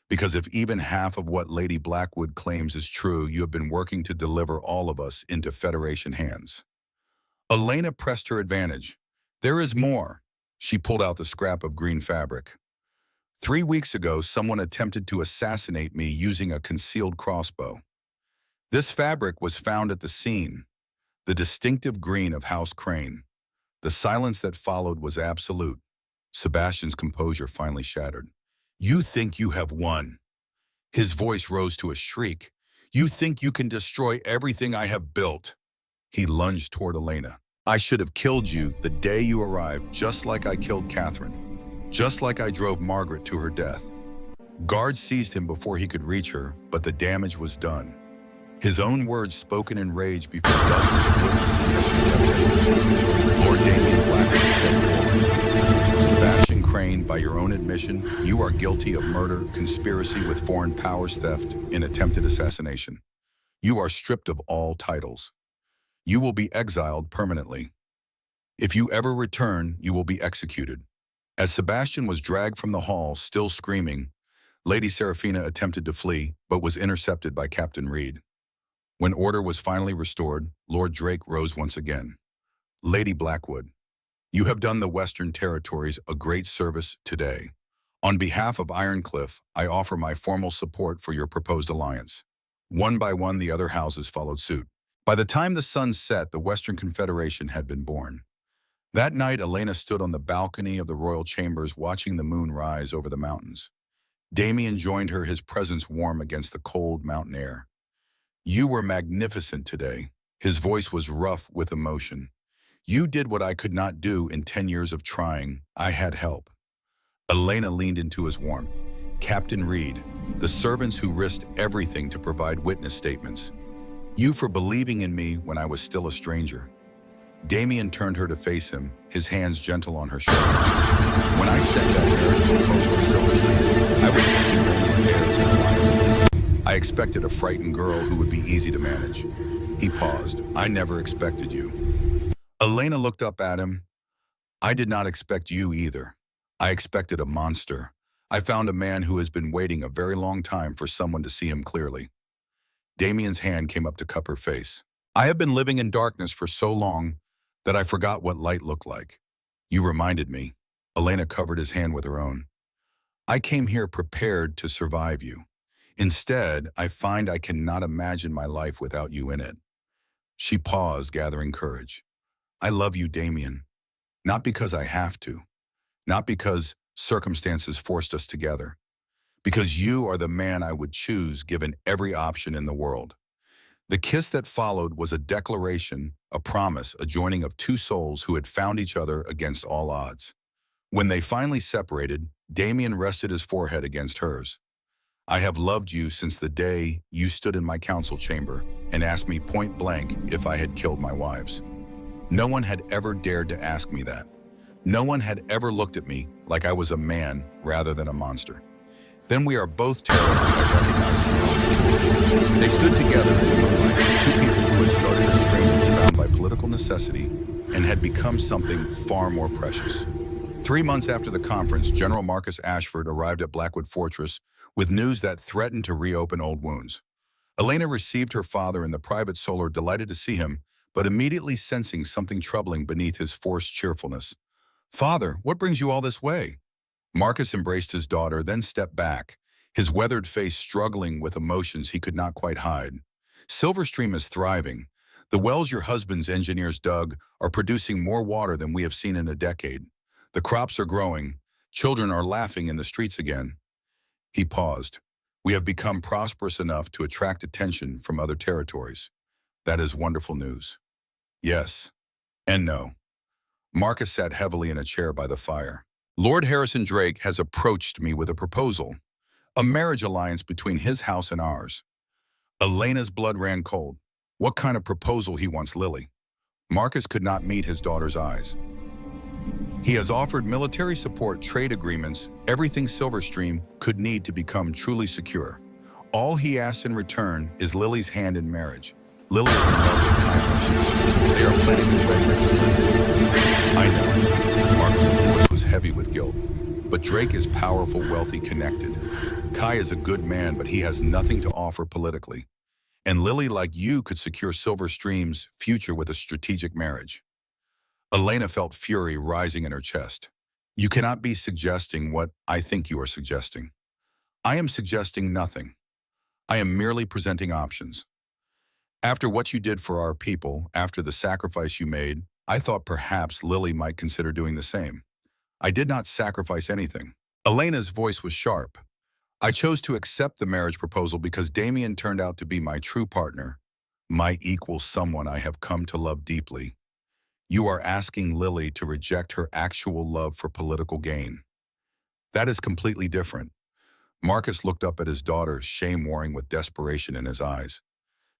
Because if even half of what Lady Blackwood claims is true, you have been working to deliver all of us into Federation hands. Elena pressed her advantage. There is more. She pulled out the scrap of green fabric. 3 weeks ago, someone attempted to assassinate me using a concealed crossbow. This fabric was found at the scene, the distinctive green of House Crane. The silence that followed was absolute. Sebastian's composure finally shattered. You think you have won. His voice rose to a shriek. You think you can destroy everything I have built. He lunged toward Elena. I should have killed you the day you arrived, just like I killed Catherine. Just like I drove Margaret to her death. Guards seized him before he could reach her, but the damage was done. His own words spoken in rage before dozens of witnesses had been devastated. Lord Damien Blackwood stepped forward. Sebastian Crane, by your own admission, you are guilty of murder, conspiracy with foreign powers, theft, and attempted assassination. You are stripped of all titles. You will be exiled permanently. If you ever return, you will be executed. As Sebastian was dragged from the hall, still screaming, Lady Seraphina attempted to flee, but was intercepted by Captain Reed. When order was finally restored, Lord Drake rose once again. Lady Blackwood, you have done the Western Territories a great service today. On behalf of Ironcliff, I offer my formal support for your proposed alliance. One by one, the other houses followed suit. By the time the sun set, the Western Confederation had been born. That night, Elena stood on the balcony of the royal chambers watching the moon rise over the mountains. Damien joined her, his presence warm against the cold mountain air. You were magnificent today. His voice was rough with emotion. You did what I could not do in 10 years of trying. I had help. Elena leaned into his warmth. Captain Reed, the servants who risked everything to provide witness statements. You for believing in me when I was still a stranger. Damien turned her to face him, his hands gentle on her shoulder. When I sent that marriage proposal to Silver Street, I was thinking only heirs and alliances. I expected a frightened girl who would be easy to manage. He paused. I never expected you. Elena looked up at him. I did not expect you either. I expected a monster. I found a man who has been waiting a very long time for someone to see him clearly. Damien's hand came up to cup her face. I have been living in darkness for so long that I forgot what light looked like. You reminded me. Elena covered his hand with her own. I came here prepared to survive you. Instead, I find I cannot imagine my life without you in it. She paused, gathering courage. I love you, Damien. Not because I have to. Not because circumstances forced us together. Because you are the man I would choose given every option in the world. The kiss that followed was a declaration, a promise, a joining of two souls who had found each other against all odds. When they finally separated, Damien rested his forehead against hers. I have loved you since the day you stood in my council chamber and asked me point blank if I had killed my wives. No one had ever dared to ask me that. No one had ever looked at me like I was a man rather than a monster. Then we are both terrified at recognizing. They stood together in the moonlight, two people who had started as strangers bound by political necessity and had become something far more precious. 3 months after the conference, General Marcus Ashford arrived at Blackwood Fortress with news that threatened to reopen old wounds. Elena received her father and the private solar, delighted to see him, but immediately sensing something troubling beneath his forced cheerfulness. Father, what brings you all this way? Marcus embraced his daughter, then stepped back, his weathered face struggling with emotions he could not quite hide. Silverstream is thriving. The wells your husband's engineers dug are producing more water than we have seen in a decade. The crops are growing. Children are laughing in the streets again. He paused. We have become prosperous enough to attract attention from other territories. That is wonderful news. Yes. And no. Marcus sat heavily in a chair by the fire. Lord Harrison Drake has approached me with a proposal. A marriage alliance between his house and ours. Elena's blood ran cold. What kind of proposal he wants, Lily? Marcus could not meet his daughter's eyes. He has offered military support, trade agreements, everything Silverstream could need to become truly secure. All he asks in return is Lily's hand in marriage. Lily is in love with Kyle. They are planning to wed next spring. I know. Marcus's voice was heavy with guilt. But Drake is powerful, wealthy, connected. Kai is a good man, but he has nothing to offer politically. And Lily, like you, could secure Silverstream's future with a strategic marriage. Elena felt fury rising in her chest. You cannot be suggesting what I think you are suggesting. I am suggesting nothing. I am merely presenting options. After what you did for our people, after the sacrifice you made, I thought perhaps Lily might consider doing the same. I did not sacrifice anything. Elena's voice was sharp. I chose to accept the marriage proposal because Damien turned out to be my true partner, my equal, someone I have come to love deeply. You are asking Lily to reject her actual love for political gain. That is completely different. Marcus looked up at his daughter, shame warring with desperation in his eyes.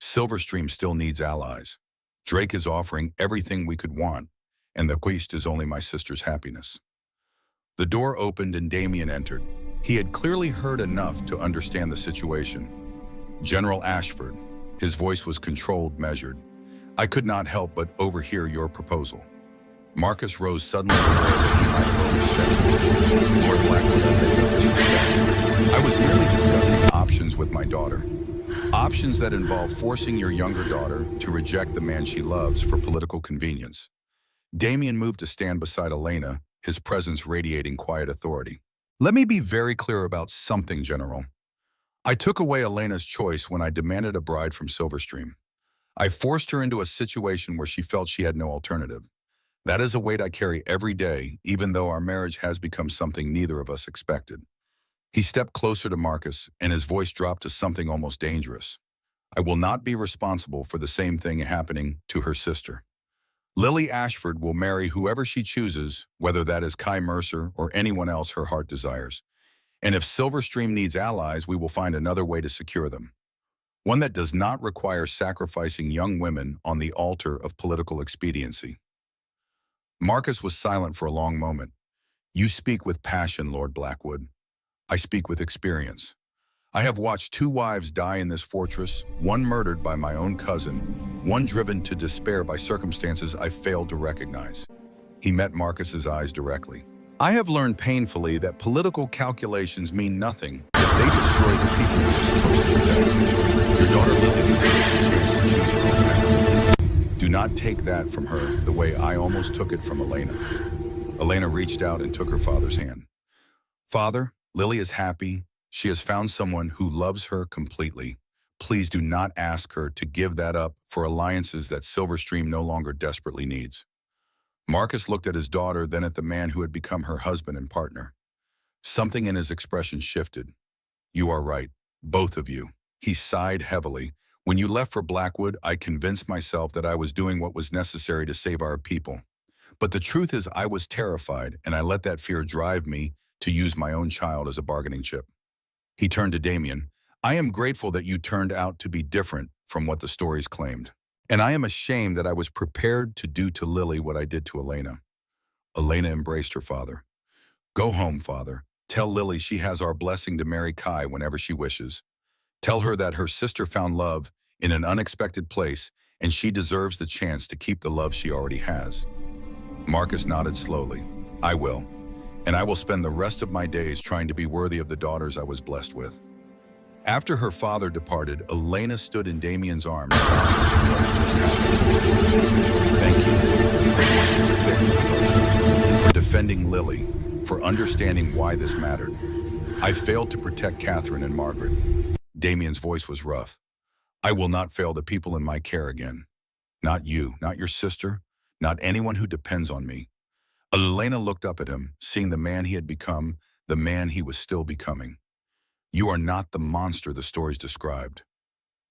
Silverstream still needs allies. Drake is offering everything we could want, and the quest is only my sister's happiness. The door opened and Damien entered. He had clearly heard enough to understand the situation. General Ashford. His voice was controlled, measured. I could not help but overhear your proposal. Marcus rose suddenly, aware that he might have overstepped. Lord Blackwood, I beg no disrespect. I was merely discussing options with my daughter. Options that involve forcing your younger daughter to reject the man she loves for political convenience. Damien moved to stand beside Elena, his presence radiating quiet authority. Let me be very clear about something, General. I took away Elena's choice when I demanded a bride from Silverstream. I forced her into a situation where she felt she had no alternative. That is a weight I carry every day, even though our marriage has become something neither of us expected. He stepped closer to Marcus, and his voice dropped to something almost dangerous. I will not be responsible for the same thing happening to her sister. Lily Ashford will marry whoever she chooses, whether that is Kai Mercer or anyone else her heart desires. And if Silverstream needs allies, we will find another way to secure them. One that does not require sacrificing young women on the altar of political expediency. Marcus was silent for a long moment. You speak with passion, Lord Blackwood. I speak with experience. I have watched 2 wives die in this fortress, one murdered by my own cousin, one driven to despair by circumstances I failed to recognize. He met Marcus's eyes directly. I have learned painfully that political calculations mean nothing if they destroy the people we are supposed to protect. Your daughter Lily deserves a chance to choose her own path. Do not take that from her the way I almost took it from Elena. Elena reached out and took her father's hand. Father, Lily is happy. She has found someone who loves her completely. Please do not ask her to give that up for alliances that Silverstream no longer desperately needs. Marcus looked at his daughter, then at the man who had become her husband and partner. Something in his expression shifted. You are right, both of you. He sighed heavily. When you left for Blackwood, I convinced myself that I was doing what was necessary to save our people. But the truth is I was terrified, and I let that fear drive me to use my own child as a bargaining chip. He turned to Damien. I am grateful that you turned out to be different from what the stories claimed. And I am ashamed that I was prepared to do to Lily what I did to Elena. Elena embraced her father. Go home, father. Tell Lily she has our blessing to marry Kai whenever she wishes. Tell her that her sister found love in an unexpected place and she deserves the chance to keep the love she already has. Marcus nodded slowly. I will. And I will spend the rest of my days trying to be worthy of the daughters I was blessed with. After her father departed, Elena stood in Damien's arms, processing what had just happened. Thank you for defending Lily, for understanding why this mattered. I failed to protect Catherine and Margaret. Damien's voice was rough. I will not fail the people in my care again. Not you, not your sister, not anyone who depends on me. Elena looked up at him, seeing the man he had become, the man he was still becoming. You are not the monster the stories described.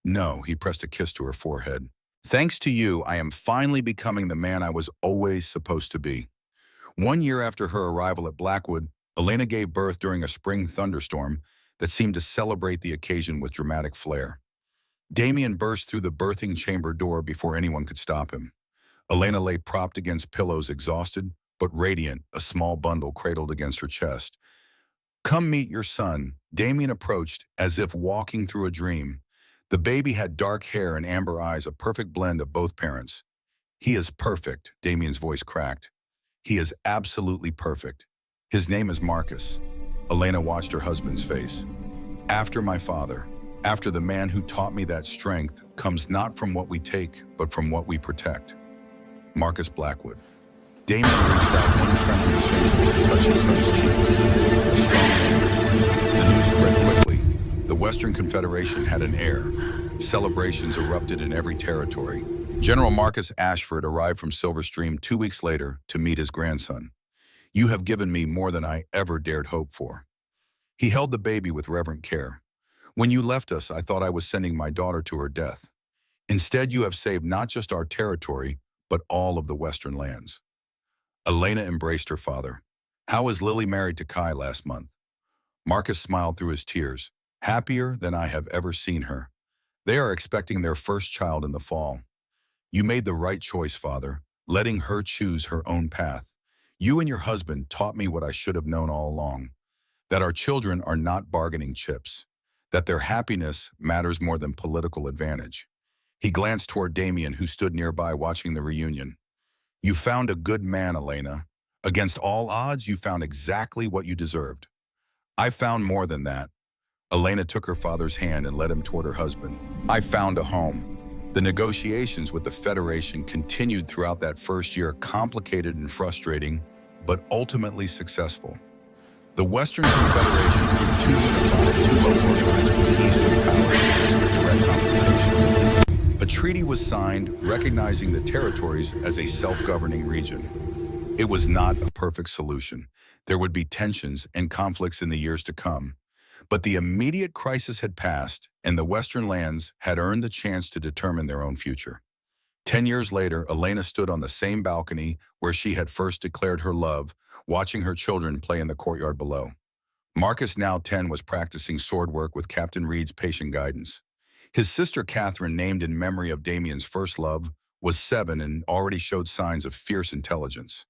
No, he pressed a kiss to her forehead. Thanks to you, I am finally becoming the man I was always supposed to be. 1 year after her arrival at Blackwood, Elena gave birth during a spring thunderstorm that seemed to celebrate the occasion with dramatic flair. Damien burst through the birthing chamber door before anyone could stop him. Elena lay propped against pillows, exhausted, but radiant, a small bundle cradled against her chest. Come meet your son, Damien approached, as if walking through a dream. The baby had dark hair and amber eyes, a perfect blend of both parents. He is perfect, Damien's voice cracked. He is absolutely perfect. His name is Marcus. Elena watched her husband's face. After my father, after the man who taught me that strength comes not from what we take, but from what we protect. Marcus Blackwood. Damien reached out one trembling finger to touch his son's cheek. A strong hand. The news spread quickly. The Western Confederation had an heir. Celebrations erupted in every territory. General Marcus Ashford arrived from Silverstream 2 weeks later to meet his grandson. You have given me more than I ever dared hope for. He held the baby with reverent care. When you left us, I thought I was sending my daughter to her death. Instead, you have saved not just our territory, but all of the Western lands. Elena embraced her father. How was Lily married to Kai last month? Marcus smiled through his tears. Happier than I have ever seen her. They are expecting their first child in the fall. You made the right choice, father, letting her choose her own path. You and your husband taught me what I should have known all along, that our children are not bargaining chips, that their happiness matters more than political advantage. He glanced toward Damien, who stood nearby watching the reunion. You found a good man, Elena. Against all odds, you found exactly what you deserved. I found more than that. Elena took her father's hand and led him toward her husband. I found a home. The negotiations with the Federation continued throughout that first year, complicated and frustrating, but ultimately successful. The Western Confederation grew too unified, too well organized for the Eastern powers to risk direct confrontation. A treaty was signed recognizing the territories as a self-governing region. It was not a perfect solution. There would be tensions and conflicts in the years to come. But the immediate crisis had passed, and the Western lands had earned the chance to determine their own future. 10 years later, Elena stood on the same balcony where she had first declared her love, watching her children play in the courtyard below. Marcus, now 10, was practicing sword work with Captain Reed's patient guidance. His sister Catherine, named in memory of Damien's first love, was 7 and already showed signs of fierce intelligence.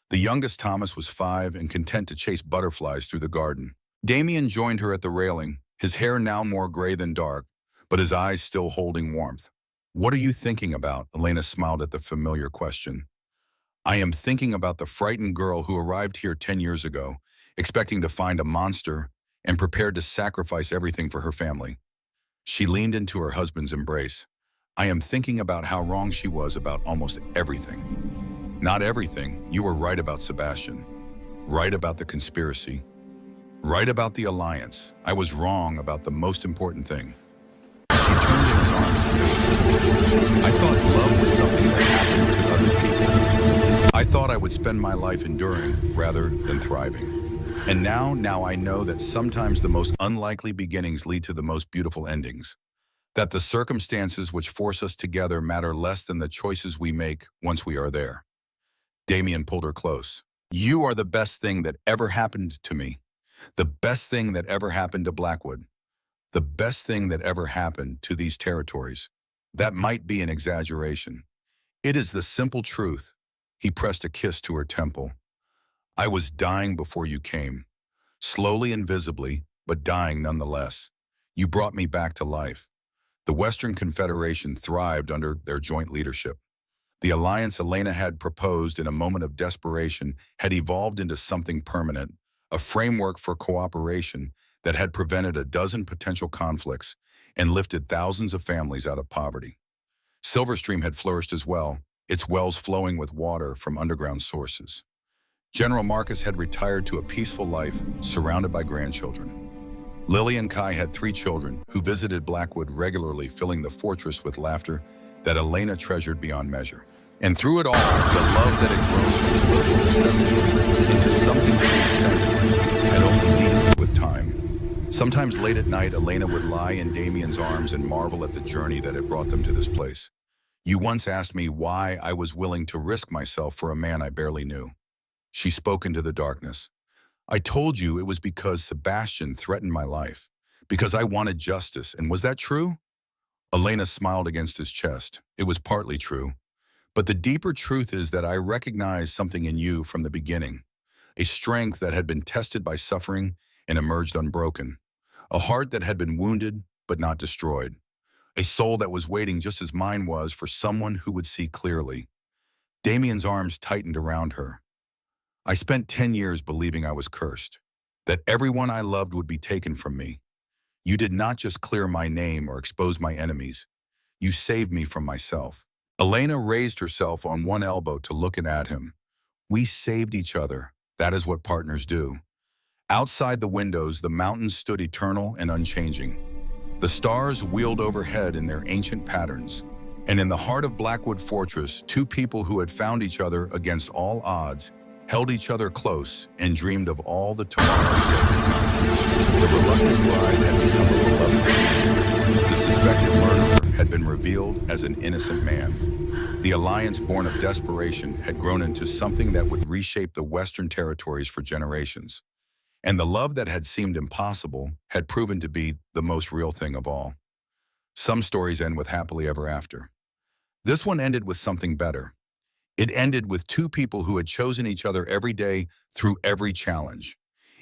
The youngest, Thomas, was 5 and content to chase butterflies through the garden. Damien joined her at the railing, his hair now more gray than dark, but his eyes still holding warmth. "What are you thinking about?" Elena smiled at the familiar question. "I am thinking about the frightened girl who arrived here 10 years ago, expecting to find a monster and prepared to sacrifice everything for her family." She leaned into her husband's embrace. "I am thinking about how wrong she was about almost everything." "Not everything. You were right about Sebastian. Right about the conspiracy. Right about the alliance. I was wrong about the most important thing." She turned in his arms to face him. "I thought love was something that happened to other people. I thought I would spend my life enduring rather than thriving. And now I know that sometimes the most unlikely beginnings lead to the most beautiful endings. That the circumstances which force us together matter less than the choices we make once we are there." Damien pulled her close. "You are the best thing that ever happened to me. The best thing that ever happened to Blackwood. The best thing that ever happened to these territories. That might be an exaggeration. It is the simple truth." He pressed a kiss to her temple. "I was dying before you came. Slowly and visibly, but dying nonetheless. You brought me back to life." The Western Confederation thrived under their joint leadership. The alliance Elena had proposed in a moment of desperation had evolved into something permanent, a framework for cooperation that had prevented a dozen potential conflicts and lifted thousands of families out of poverty. Silverstream had flourished as well, its wells flowing with water from underground sources. General Marcus had retired to a peaceful life, surrounded by grandchildren. Lily and Kai had 3 children who visited Blackwood regularly, filling the fortress with laughter that Elena treasured beyond measure. And through it all, the love that had grown from little necessity into something transcendent had only deepened with time. Sometimes late at night, Elena would lie in Damien's arms and marvel at the journey that had brought them to this place. "You once asked me why I was willing to risk myself for a man I barely knew." She spoke into the darkness. "I told you it was because Sebastian threatened my life, because I wanted justice, and was that true?" Elena smiled against his chest. "It was partly true. But the deeper truth is that I recognized something in you from the beginning, a strength that had been tested by suffering and emerged unbroken, a heart that had been wounded but not destroyed, a soul that was waiting just as mine was for someone who would see clearly." Damien's arms tightened around her. "I spent 10 years believing I was cursed, that everyone I loved would be taken from me. You did not just clear my name or expose my enemies. You saved me from myself." Elena raised herself on one elbow to look at him. "We saved each other. That is what partners do." Outside the windows, the mountains stood eternal and unchanging. The stars wheeled overhead in their ancient patterns. And in the heart of Blackwood Fortress, 2 people who had found each other against all odds held each other close and dreamed of all the tomorrows yet to come. The reluctant bride had become a beloved man. The suspected murderer had been revealed as an innocent man. The alliance born of desperation had grown into something that would reshape the Western territories for generations. And the love that had seemed impossible had proven to be the most real thing of all. Some stories end with happily ever after. This one ended with something better. It ended with 2 people who had chosen each other every day through every challenge.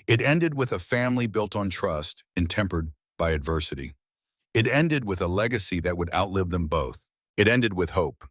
It ended with a family built on trust and tempered by adversity. It ended with a legacy that would outlive them both. It ended with hope.